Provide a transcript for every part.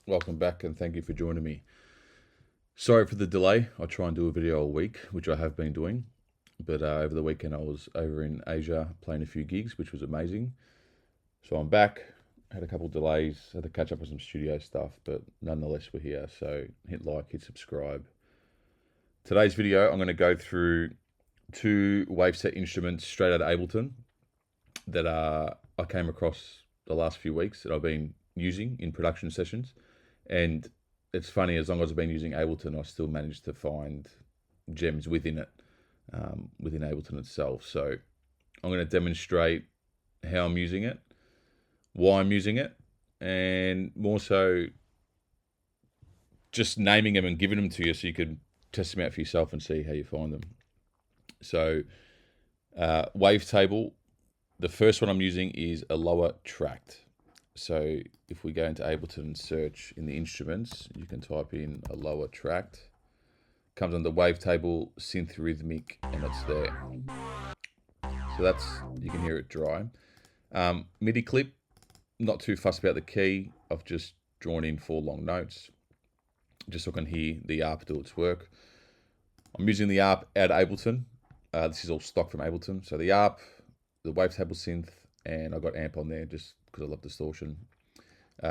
Welcome back and thank you for joining me. Sorry for the delay. I try and do a video a week, which I have been doing. But over the weekend I was over in Asia playing a few gigs, which was amazing. So I'm back. Had a couple of delays, had to catch up with some studio stuff, but nonetheless we're here. So hit like, hit subscribe. Today's video I'm going to go through two waveset instruments straight out of Ableton that I came across the last few weeks that I've been using in production sessions. And it's funny, as long as I've been using Ableton, I still managed to find gems within it, within Ableton itself. So I'm going to demonstrate how I'm using it, why I'm using it, and more so just naming them and giving them to you so you can test them out for yourself and see how you find them. So Wavetable, the first one I'm using is a Lower Tract. So if we go into Ableton and search in the instruments, you can type in a Lower Tract. Comes under Wavetable, Synth, Rythmic, and it's there. So that's, you can hear it dry. MIDI clip, not too fussed about the key. I've just drawn in 4 long notes, just so I can hear the ARP do its work. I'm using the ARP out of Ableton. This is all stock from Ableton. So the ARP, the Wavetable synth, and I got amp on there just because I love distortion.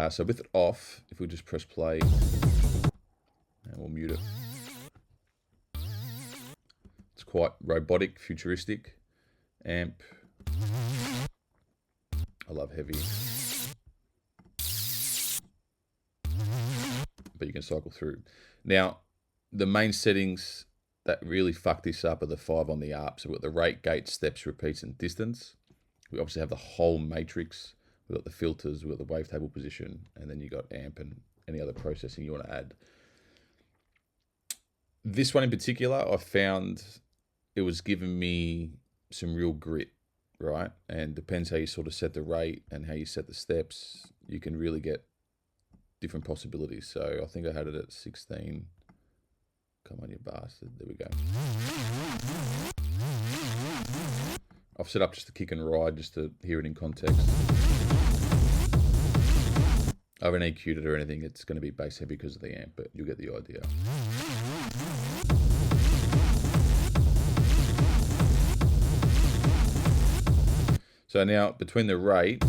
So with it off, if we just press play, and we'll mute it. It's quite robotic, futuristic. Amp. I love heavy. But you can cycle through. Now, the main settings that really fuck this up are the 5 on the ARP. So we've got the rate, gate, steps, repeats, and distance. We obviously have the whole matrix. We've got the filters, we've got the wavetable position, and then you got amp and any other processing you want to add. This one in particular, I found it was giving me some real grit, right? And depends how you sort of set the rate and how you set the steps, you can really get different possibilities. So I think I had it at 16. Come on, you bastard. There we go. I've set up just to kick and ride, just to hear it in context. I haven't EQ'd it or anything. It's going to be bass heavy because of the amp, but you'll get the idea. So now, between the rate,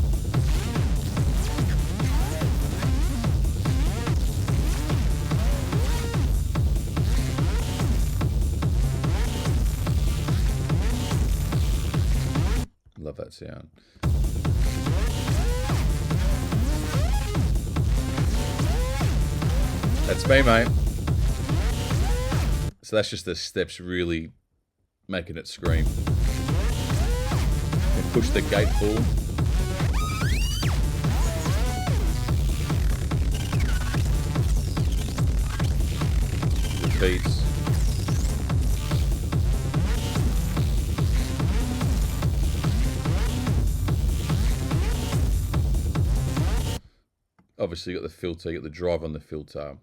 love that sound. That's me, mate. So that's just the steps really making it scream. And push the gate full. Repeats. Obviously, you got the filter, you got the drive on the filter.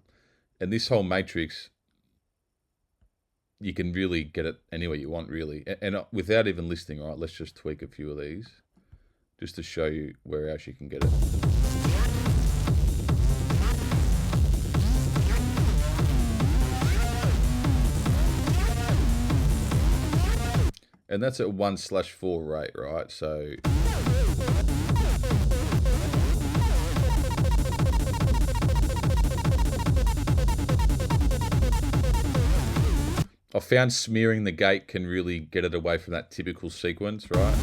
And this whole matrix, you can really get it anywhere you want, really. And without even listening, right, let's just tweak a few of these just to show you where else you can get it. And that's at 1/4 rate, right? So I found smearing the gate can really get it away from that typical sequence, right?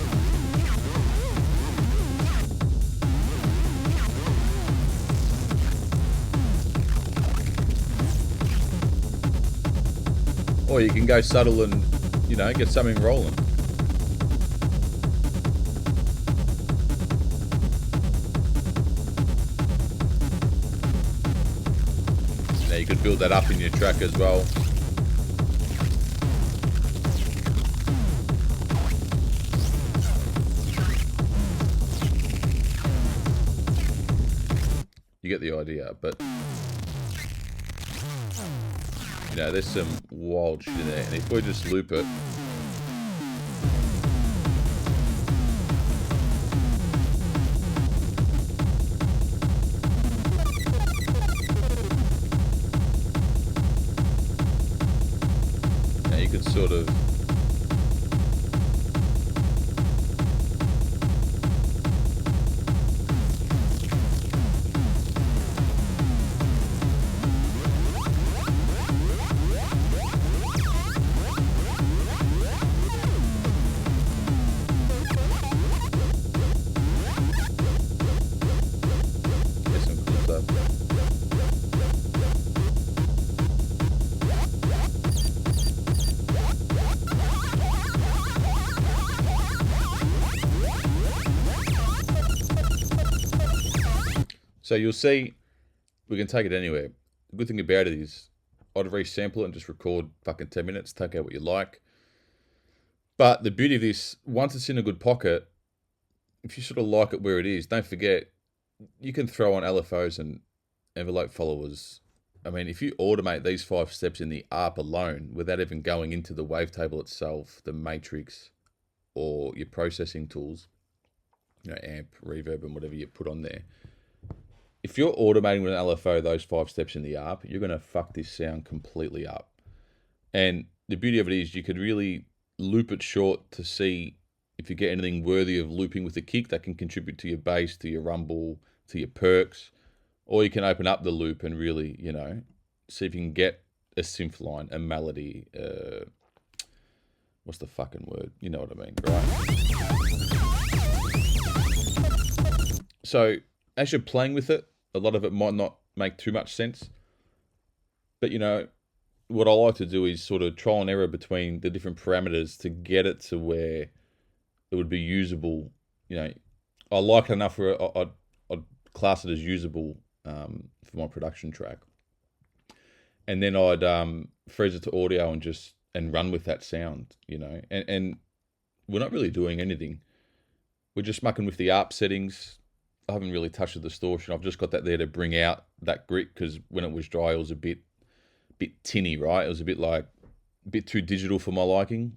Or you can go subtle and, you know, get something rolling. Now you could build that up in your track as well. You get the idea, but you know, there's some wild shit in there. And if we just loop it, sort of so you'll see, we can take it anywhere. The good thing about it is, I'd resample it and just record fucking 10 minutes, take out what you like. But the beauty of this, once it's in a good pocket, if you sort of like it where it is, don't forget, you can throw on LFOs and envelope followers. I mean, if you automate these 5 steps in the ARP alone, without even going into the wavetable itself, the matrix, or your processing tools, you know, amp, reverb, and whatever you put on there, if you're automating with an LFO those 5 steps in the ARP, you're going to fuck this sound completely up. And the beauty of it is you could really loop it short to see if you get anything worthy of looping with the kick that can contribute to your bass, to your rumble, to your perks. Or you can open up the loop and really, you know, see if you can get a synth line, a melody, what's the fucking word? You know what I mean, right? So as you're playing with it, a lot of it might not make too much sense. But, you know, what I like to do is sort of trial and error between the different parameters to get it to where it would be usable. You know, I like it enough where I'd class it as usable for my production track. And then I'd freeze it to audio and run with that sound, you know. And we're not really doing anything. We're just mucking with the ARP settings. I haven't really touched the distortion. I've just got that there to bring out that grit, because when it was dry, it was a bit tinny, right? It was a bit too digital for my liking.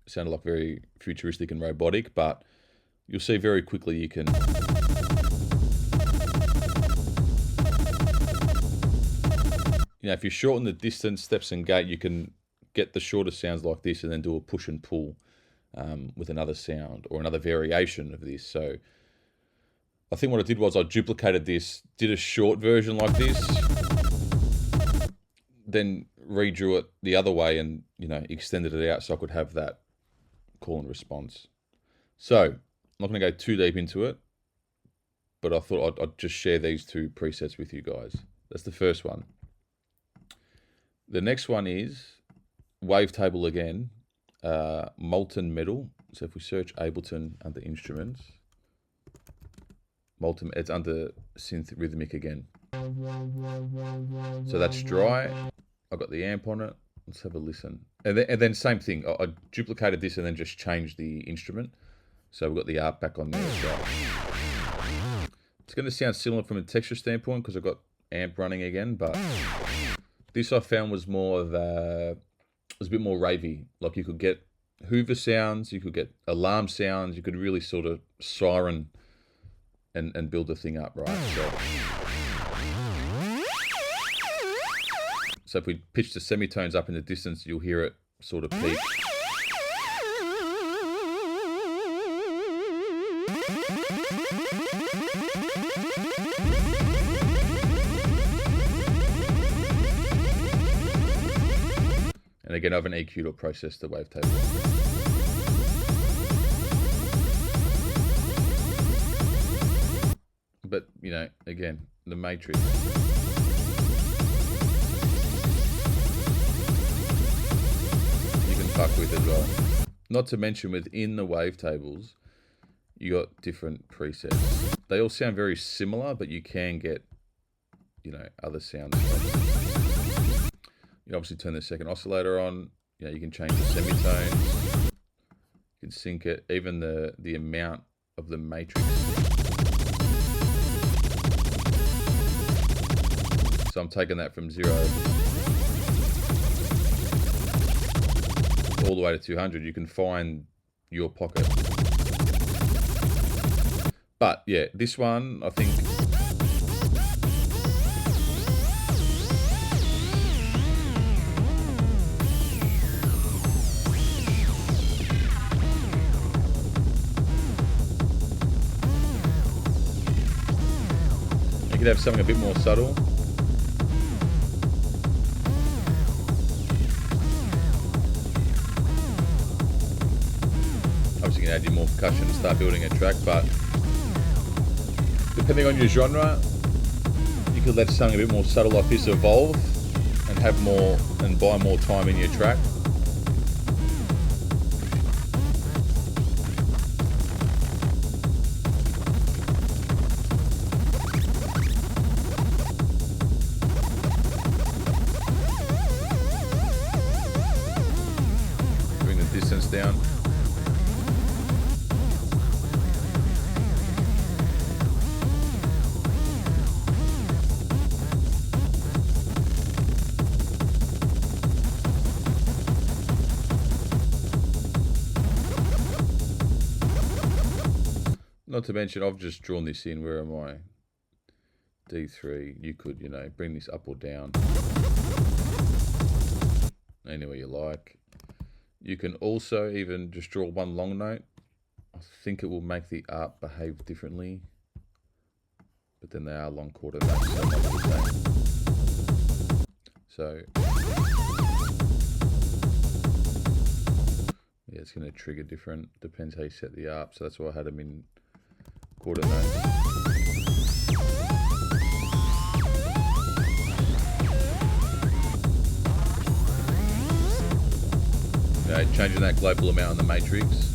It sounded like very futuristic and robotic, but you'll see very quickly you can if you shorten the distance, steps and gate, you can get the shorter sounds like this and then do a push and pull with another sound or another variation of this. So I think what I did was I duplicated this, did a short version like this, then redrew it the other way and, you know, extended it out so I could have that call and response. So I'm not going to go too deep into it, but I thought I'd just share these 2 presets with you guys. That's the first one. The next one is Wavetable again, Molten Metal. So if we search Ableton under Instruments, Molten, it's under Synth Rythmic again. So that's dry. I've got the amp on it. Let's have a listen. And then same thing. I duplicated this and then just changed the instrument. So we've got the ARP back on there as well. It's going to sound similar from a texture standpoint because I've got amp running again, but this I found was more of it was a bit more ravey. Like you could get Hoover sounds, you could get alarm sounds, you could really sort of siren and build the thing up, right? So if we pitch the semitones up in the distance, you'll hear it sort of peak. And again, I haven't EQ'd or processed the wavetable. But, you know, again, the matrix. You can fuck with as well. Not to mention within the wavetables, you got different presets. They all sound very similar, but you can get, you know, other sounds. You obviously turn the second oscillator on. You know, you can change the semitones. You can sync it, even the amount of the matrix. So I'm taking that from 0 all the way to 200. You can find your pocket. But yeah, this one, I think, You could have something a bit more subtle. Obviously you can add your more percussion and start building a track, but depending on your genre, you could let something a bit more subtle like this evolve and have more and buy more time in your track. Bring the distance down. Not to mention, I've just drawn this in. Where am I? D3. You could, you know, bring this up or down. Anywhere you like. You can also even just draw one long note. I think it will make the art behave differently. But then they are long quarter notes, so not the same. So yeah, it's going to trigger different. Depends how you set the ARP. So that's why I had them in quarter notes. You know, changing that global amount on the matrix.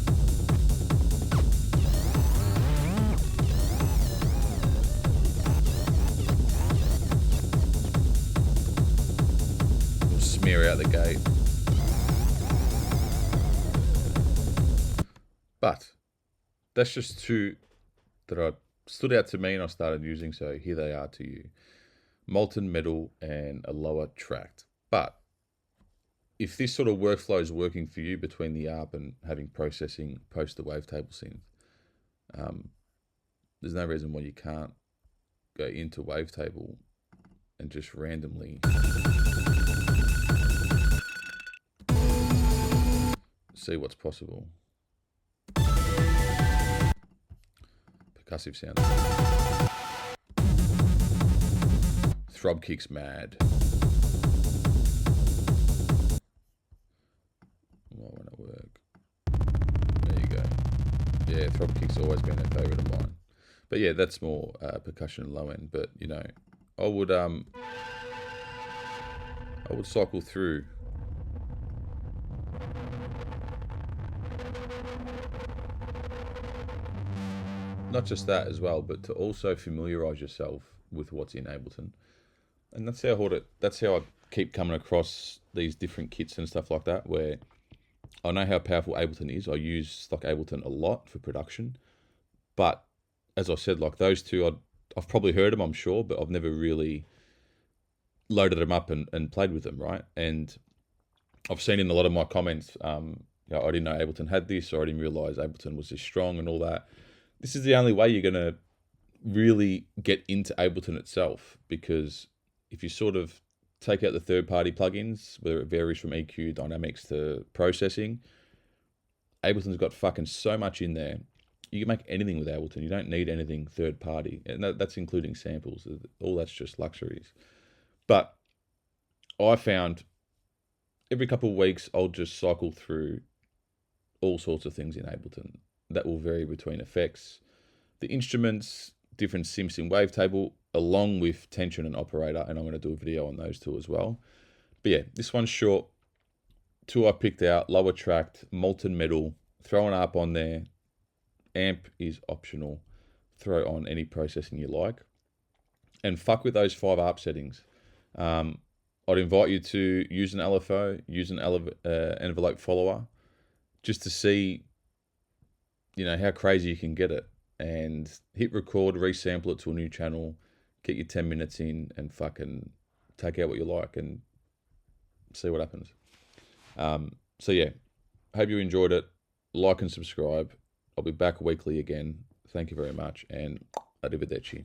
We'll smear out the gate. But that's just two that stood out to me and I started using, so here they are to you. Molten Metal and a Lower Tract. But if this sort of workflow is working for you between the ARP and having processing post the wavetable synth, there's no reason why you can't go into wavetable and just randomly see what's possible. Percussive sound. Throb kicks mad. Why won't it work? There you go. Yeah, throb kick's always been a favourite of mine. But yeah, that's more percussion low end. But you know, I would cycle through. Not just that as well, but to also familiarise yourself with what's in Ableton. And that's how I keep coming across these different kits and stuff like that, where I know how powerful Ableton is. I use stock Ableton a lot for production. But as I said, like those two, I've probably heard them, I'm sure, but I've never really loaded them up and played with them, right? And I've seen in a lot of my comments, you know, I didn't know Ableton had this, or I didn't realise Ableton was this strong and all that. This is the only way you're going to really get into Ableton itself, because if you sort of take out the third-party plugins, whether it varies from EQ, dynamics to processing, Ableton's got fucking so much in there. You can make anything with Ableton. You don't need anything third-party, and that's including samples. All that's just luxuries. But I found every couple of weeks I'll just cycle through all sorts of things in Ableton. That will vary between effects, the instruments, different synths in Wavetable, along with tension and operator, and I'm going to do a video on those two as well. But yeah, this one's short. Two I picked out: Lower Tract, Molten Metal. Throw an ARP on there. Amp is optional. Throw on any processing you like, and fuck with those 5 ARP settings. I'd invite you to use an LFO, use an envelope follower, just to see, you know, how crazy you can get it, and hit record, resample it to a new channel, get your 10 minutes in, and fucking take out what you like and see what happens. So yeah, hope you enjoyed it. Like and subscribe. I'll be back weekly again. Thank you very much, and arrivederci.